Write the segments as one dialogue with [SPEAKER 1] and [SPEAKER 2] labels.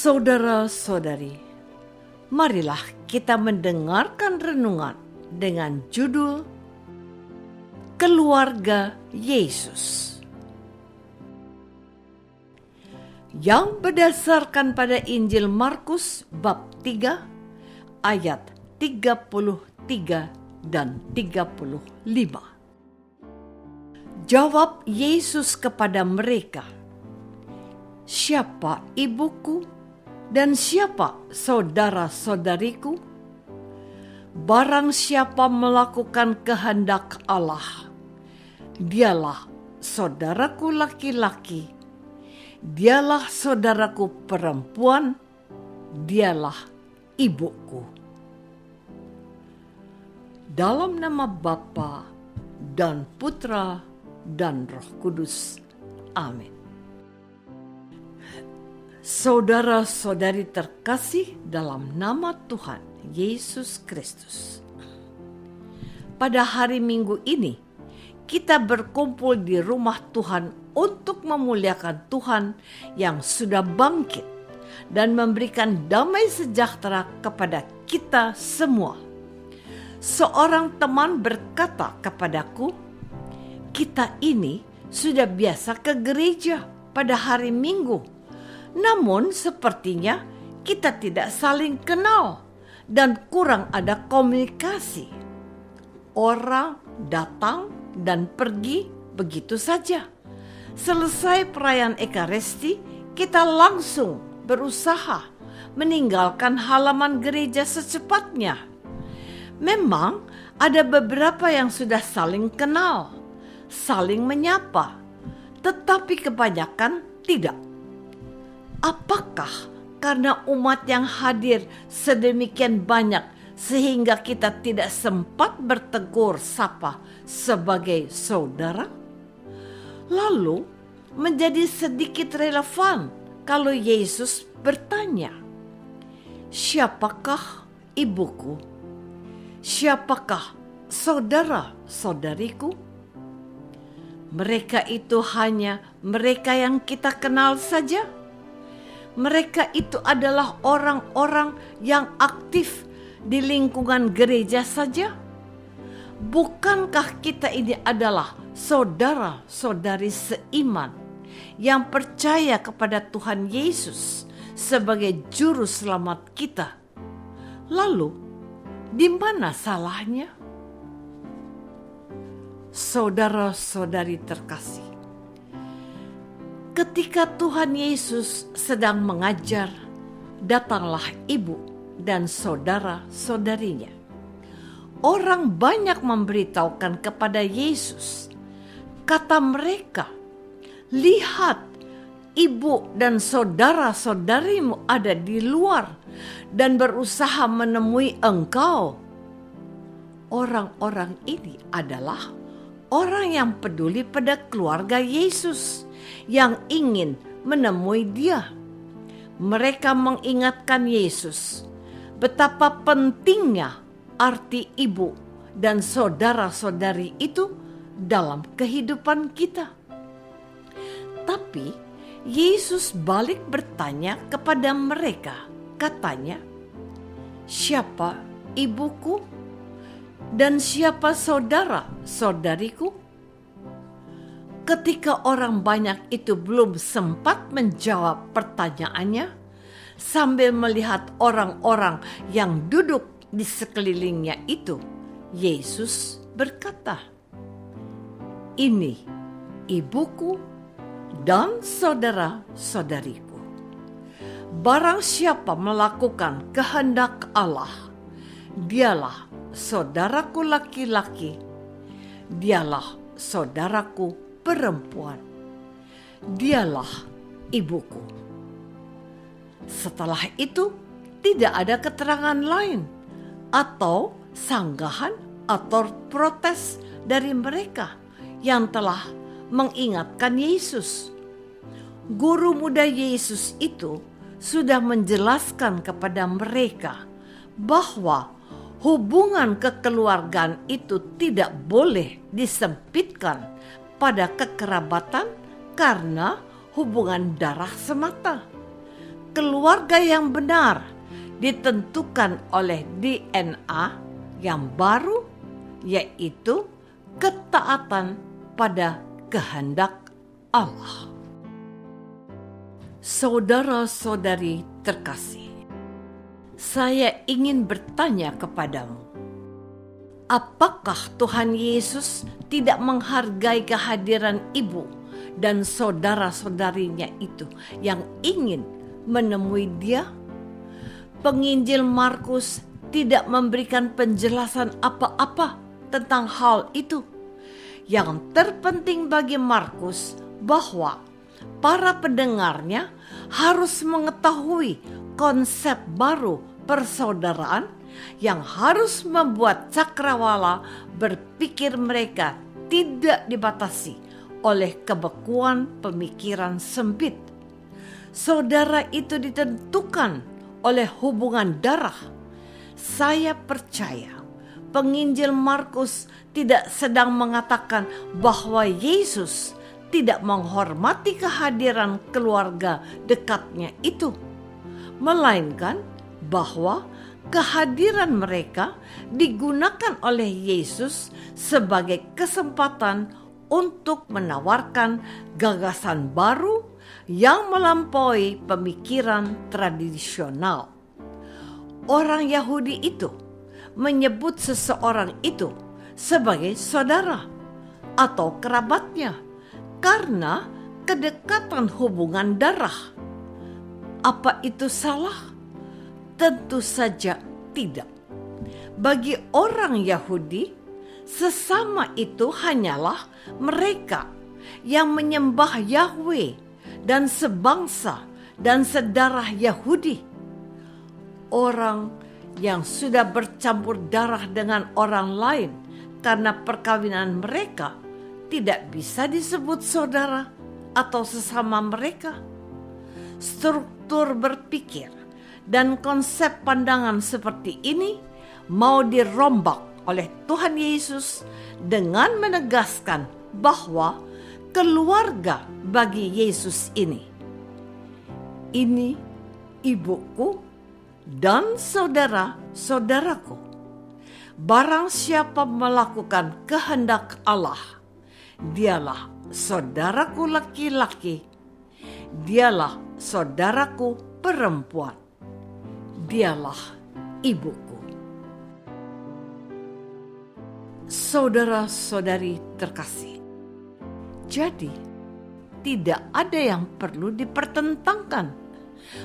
[SPEAKER 1] Saudara-saudari, marilah kita mendengarkan renungan dengan judul Keluarga Yesus, yang berdasarkan pada Injil Markus bab 3 ayat 33 dan 35. Jawab Yesus kepada mereka, "Siapa ibuku dan siapa saudara-saudariku? Barang siapa melakukan kehendak Allah, dialah saudaraku laki-laki, dialah saudaraku perempuan, dialah ibuku." Dalam nama Bapa dan Putra dan Roh Kudus. Amin. Saudara-saudari terkasih dalam nama Tuhan Yesus Kristus. Pada hari Minggu ini, kita berkumpul di rumah Tuhan untuk memuliakan Tuhan yang sudah bangkit dan memberikan damai sejahtera kepada kita semua. Seorang teman berkata kepadaku, "Kita ini sudah biasa ke gereja pada hari Minggu. Namun sepertinya kita tidak saling kenal dan kurang ada komunikasi. Orang datang dan pergi begitu saja. Selesai perayaan Ekaristi, kita langsung berusaha meninggalkan halaman gereja secepatnya. Memang ada beberapa yang sudah saling kenal, saling menyapa, tetapi kebanyakan tidak. Apakah karena umat yang hadir sedemikian banyak sehingga kita tidak sempat bertegur sapa sebagai saudara? Lalu menjadi sedikit relevan kalau Yesus bertanya, "Siapakah ibuku? Siapakah saudara-saudariku?" Mereka itu hanya mereka yang kita kenal saja. Mereka itu adalah orang-orang yang aktif di lingkungan gereja saja. Bukankah kita ini adalah saudara-saudari seiman yang percaya kepada Tuhan Yesus sebagai juru selamat kita? Lalu, di mana salahnya? Saudara-saudari terkasih, ketika Tuhan Yesus sedang mengajar, datanglah ibu dan saudara-saudarinya. Orang banyak memberitahukan kepada Yesus. Kata mereka, "Lihat, ibu dan saudara-saudarimu ada di luar dan berusaha menemui engkau." Orang-orang ini adalah orang yang peduli pada keluarga Yesus, yang ingin menemui dia. Mereka mengingatkan Yesus betapa pentingnya arti ibu dan saudara-saudari itu dalam kehidupan kita. Tapi Yesus balik bertanya kepada mereka, katanya, "Siapa ibuku dan siapa saudara-saudariku?" Ketika orang banyak itu belum sempat menjawab pertanyaannya, sambil melihat orang-orang yang duduk di sekelilingnya itu, Yesus berkata, "Ini ibuku dan saudara-saudariku. Barang siapa melakukan kehendak Allah, dialah saudaraku laki-laki, dialah saudaraku perempuan, dialah ibuku." Setelah itu tidak ada keterangan lain atau sanggahan atau protes dari mereka yang telah mengingatkan Yesus. Guru muda Yesus itu sudah menjelaskan kepada mereka bahwa hubungan kekeluargaan itu tidak boleh disempitkan pada kekerabatan karena hubungan darah semata, keluarga yang benar ditentukan oleh DNA yang baru, yaitu ketaatan pada kehendak Allah. Saudara-saudari terkasih, saya ingin bertanya kepadamu, apakah Tuhan Yesus tidak menghargai kehadiran ibu dan saudara-saudarinya itu yang ingin menemui dia? Penginjil Markus tidak memberikan penjelasan apa-apa tentang hal itu. Yang terpenting bagi Markus bahwa para pendengarnya harus mengetahui konsep baru persaudaraan yang harus membuat cakrawala berpikir mereka tidak dibatasi oleh kebekuan pemikiran sempit. Saudara itu ditentukan oleh hubungan darah. Saya percaya penginjil Markus tidak sedang mengatakan bahwa Yesus tidak menghormati kehadiran keluarga dekatnya itu, melainkan bahwa kehadiran mereka digunakan oleh Yesus sebagai kesempatan untuk menawarkan gagasan baru yang melampaui pemikiran tradisional. Orang Yahudi itu menyebut seseorang itu sebagai saudara atau kerabatnya karena kedekatan hubungan darah. Apa itu salah? Tentu saja tidak. Bagi orang Yahudi, sesama itu hanyalah mereka yang menyembah Yahweh dan sebangsa dan sedarah Yahudi. Orang yang sudah bercampur darah dengan orang lain karena perkawinan mereka tidak bisa disebut saudara atau sesama mereka. Struktur berpikir dan konsep pandangan seperti ini mau dirombak oleh Tuhan Yesus dengan menegaskan bahwa keluarga bagi Yesus ini ibuku dan saudara-saudaraku. Barang siapa melakukan kehendak Allah, dialah saudaraku laki-laki, dialah saudaraku perempuan, dialah ibuku. Saudara-saudari terkasih, jadi tidak ada yang perlu dipertentangkan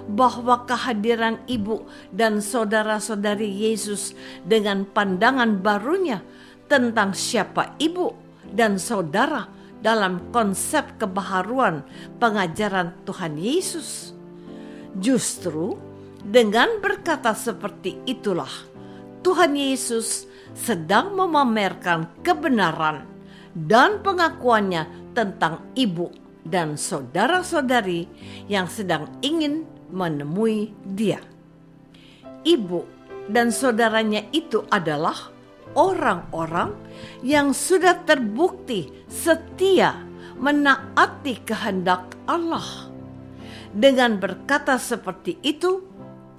[SPEAKER 1] bahwa kehadiran ibu dan saudara-saudari Yesus dengan pandangan barunya tentang siapa ibu dan saudara dalam konsep kebaharuan pengajaran Tuhan Yesus. Justru dengan berkata seperti itulah Tuhan Yesus sedang memamerkan kebenaran dan pengakuannya tentang ibu dan saudara-saudari yang sedang ingin menemui dia. Ibu dan saudaranya itu adalah orang-orang yang sudah terbukti setia menaati kehendak Allah. Dengan berkata seperti itu,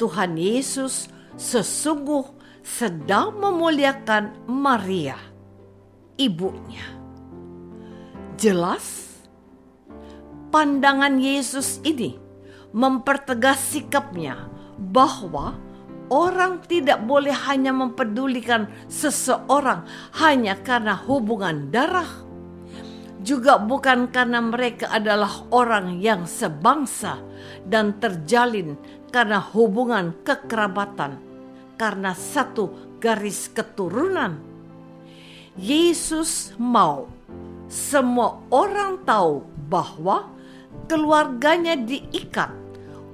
[SPEAKER 1] Tuhan Yesus sesungguh sedang memuliakan Maria, ibunya. Jelas, pandangan Yesus ini mempertegas sikapnya bahwa orang tidak boleh hanya mempedulikan seseorang hanya karena hubungan darah, juga bukan karena mereka adalah orang yang sebangsa dan terjalin karena hubungan kekerabatan, karena satu garis keturunan. Yesus mau semua orang tahu bahwa keluarganya diikat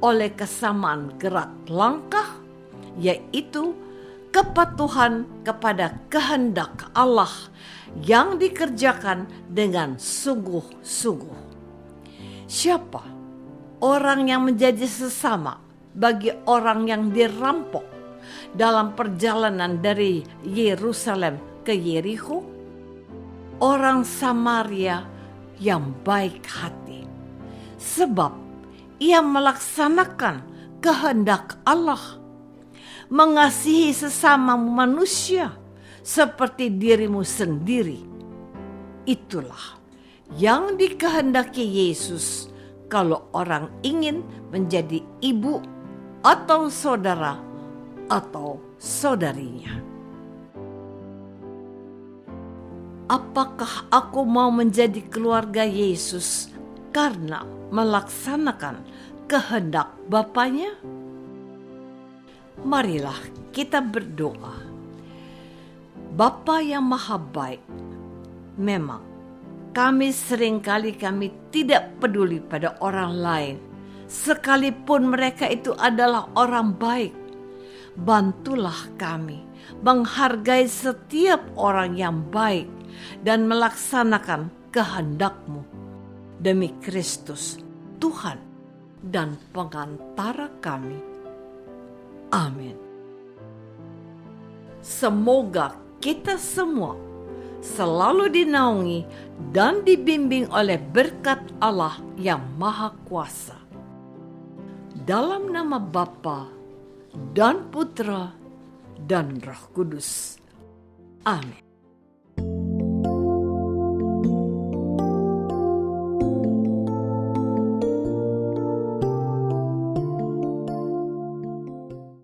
[SPEAKER 1] oleh kesamaan gerak langkah, yaitu kepatuhan kepada kehendak Allah yang dikerjakan dengan sungguh-sungguh. Siapa orang yang menjadi sesama bagi orang yang dirampok dalam perjalanan dari Yerusalem ke Yerikho? Orang Samaria yang baik hati, sebab ia melaksanakan kehendak Allah. Mengasihi sesama manusia seperti dirimu sendiri. Itulah yang dikehendaki Yesus kalau orang ingin menjadi ibu atau saudara atau saudarinya. Apakah aku mau menjadi keluarga Yesus karena melaksanakan kehendak Bapanya? Marilah kita berdoa. Bapa yang Maha Baik, memang kami tidak peduli pada orang lain, sekalipun mereka itu adalah orang baik. Bantulah kami menghargai setiap orang yang baik dan melaksanakan kehendak-Mu. Demi Kristus, Tuhan dan pengantara kami. Amin. Semoga kita semua selalu dinaungi dan dibimbing oleh berkat Allah yang Maha Kuasa. Dalam nama Bapa dan Putra dan Roh Kudus. Amin.